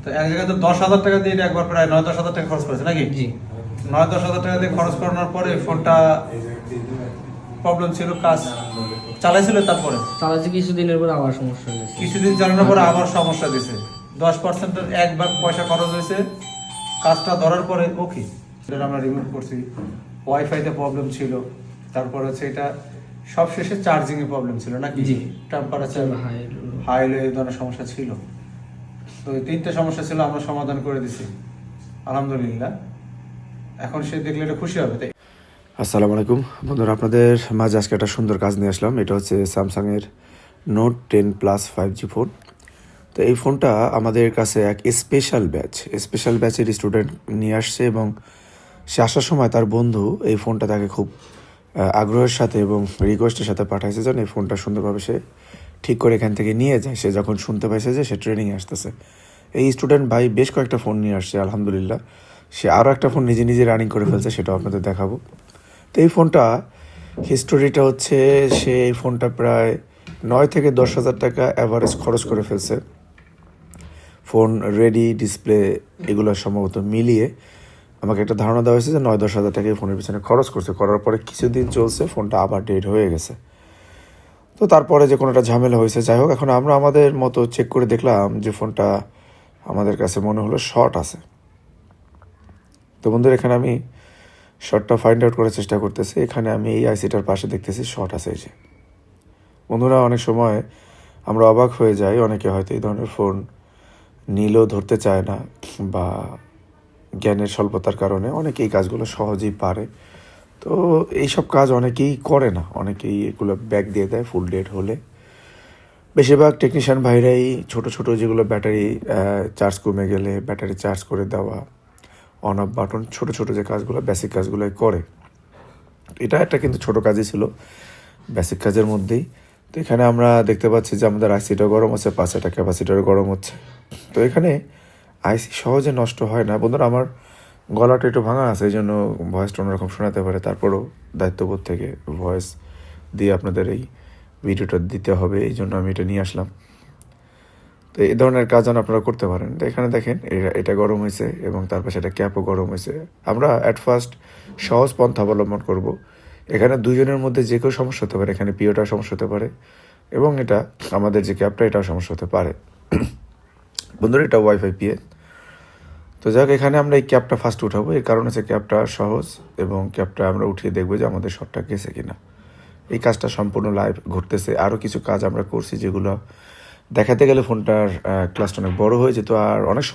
তো এক জায়গায় তো 10,000 টাকা দিয়ে একবার প্রায় 9-10 হাজার টাকা খরচ করেছে নাকি? জি। 9-10 হাজার টাকা দিয়ে খরচ করানোর পরে ফোনটা প্রবলেম ছিল, কাজ চালাইছিল, তারপরে চালাচ্ছি কিছুদিনের পর আবার সমস্যা হয়েছে। কিছুদিন চালানোর পরে আবার সমস্যা দিছে। 10% একবার পয়সা খরচ হয়েছে, কাজটা ধরার পরে ওকে সেটা আমরা রিমুভ করছি। ওয়াইফাইতে প্রবলেম ছিল, তারপর হচ্ছে এটা সব শেষে চার্জিং এ প্রবলেম ছিল নাকি? জি। টেম্পারেচার হাই হাই লো এই ধরনের সমস্যা ছিল। তো এই 3টে সমস্যা ছিল, আমরা সমাধান করে দিছি আলহামদুলিল্লাহ। এখন সে দেখলে এটা খুশি হবে। তাই আসসালামু আলাইকুম বন্ধুরা, আপনাদের মাঝে আজকে একটা সুন্দর কাজ নিয়ে আসলাম। এটা হচ্ছে স্যামসাংয়ের নোট 10 প্লাস 5G ফোন। তো এই ফোনটা আমাদের কাছে এক স্পেশাল ব্যাচের স্টুডেন্ট নিয়ে আসছে, এবং সে আসার সময় তার বন্ধু এই ফোনটা তাকে খুব আগ্রহের সাথে এবং রিকোয়েস্টের সাথে পাঠাইছে যেন এই ফোনটা সুন্দরভাবে সে ঠিক করে এখান থেকে নিয়ে যায়। সে যখন শুনতে পাইছে যে সে ট্রেনিংয়ে আসতেছে, এই স্টুডেন্ট ভাই বেশ কয়েকটা ফোন নিয়ে আসছে আলহামদুলিল্লাহ। সে আরও একটা ফোন নিজে নিজে রানিং করে ফেলছে, সেটাও আপনাদের দেখাবো। তো এই ফোনটা হিস্টোরিটা হচ্ছে, সে এই ফোনটা প্রায় 9 থেকে 10 হাজার টাকা অ্যাভারেজ খরচ করে ফেলছে। ফোন রেডি, ডিসপ্লে এগুলো সম্ভবত মিলিয়ে আমাকে একটা ধারণা দেওয়া হয়েছে যে 9-10 হাজার টাকা এই ফোনের পিছনে খরচ করছে। করার পরে কিছুদিন চলছে, ফোনটা আবার ডেড হয়ে গেছে। তো তারপরে যে কোনো একটা ঝামেলা হয়েছে, যাই হোক, এখন আমরা আমাদের মতো চেক করে দেখলাম যে ফোনটা আমাদের কাছে মনে হলো শর্ট আছে। তো বন্ধুরা, এখানে আমি শর্টটা ফাইন্ড আউট করার চেষ্টা করতেছি। এখানে আমি এই আইসিটার পাশে দেখতেছি শর্ট আছে। এই যে বন্ধুরা, অনেক সময় আমরা অবাক হয়ে যাই, অনেকে হয়তো এই ধরনের ফোন নিলেও ধরতে চায় না, বা জ্ঞানের স্বল্পতার কারণে অনেকে এই কাজগুলো সহজেই পারে। তো এইসব কাজ অনেকেই করে না, অনেকেই এগুলো ব্যাক দিয়ে দেয় ফুল ডেড হলে। বেশিরভাগ টেকনিশিয়ান ভাইরাই ছোট ছোট যেগুলো ব্যাটারি চার্জ কমে গেলে ব্যাটারি চার্জ করে দেওয়া, অন অফ বাটন, ছোট ছোট যে কাজগুলো, বেসিক কাজগুলোই করে। এটা একটা কিন্তু ছোট কাজই ছিল, বেসিক কাজের মধ্যেই। তো এখানে আমরা দেখতে পাচ্ছি যে আমাদের আইসিটাও গরম হচ্ছে, পাশে একটা ক্যাপাসিটারও গরম হচ্ছে। তো এখানে আইসি সহজে নষ্ট হয় না বন্ধুরা। আমার গলাটা একটু ভাঙা আছে, এই জন্য ভয়েসটা অন্যরকম শোনাতে পারে। তারপরও দায়িত্ববোধ থেকে ভয়েস দিয়ে আপনাদের এই ভিডিওটা দিতে হবে, এই জন্য আমি এটা নিয়ে আসলাম। তো এই ধরনের কাজ যেন আপনারা করতে পারেন। তো এখানে দেখেন এটা গরম হয়েছে, এবং তার পাশে এটা ক্যাপও গরম হয়েছে। আমরা অ্যাট ফার্স্ট সহজ পন্থা অবলম্বন করব। এখানে দুজনের মধ্যে যে কেউ সমস্যা হতে পারে, এখানে পিওটাও সমস্যা হতে পারে, এবং এটা আমাদের যে ক্যাপটা এটাও সমস্যা হতে পারে। বন্ধুরা, এটা ওয়াইফাই পিএ। তো যাক, এখানে আমরা এই ক্যাপটা ফার্স্ট উঠাবো। এর কারণ হচ্ছে ক্যাপটা সহজ, এবং ক্যাপটা আমরা উঠিয়ে দেখবো যে আমাদের শটটা গেছে কিনা। এই কাজটা সম্পূর্ণ লাইভ ঘটতেছে। আরও কিছু কাজ আমরা করছি যেগুলো দেখাতে গেলে ফোনটার ক্লাসটা অনেক বড় হয়ে যেত, আর অনেক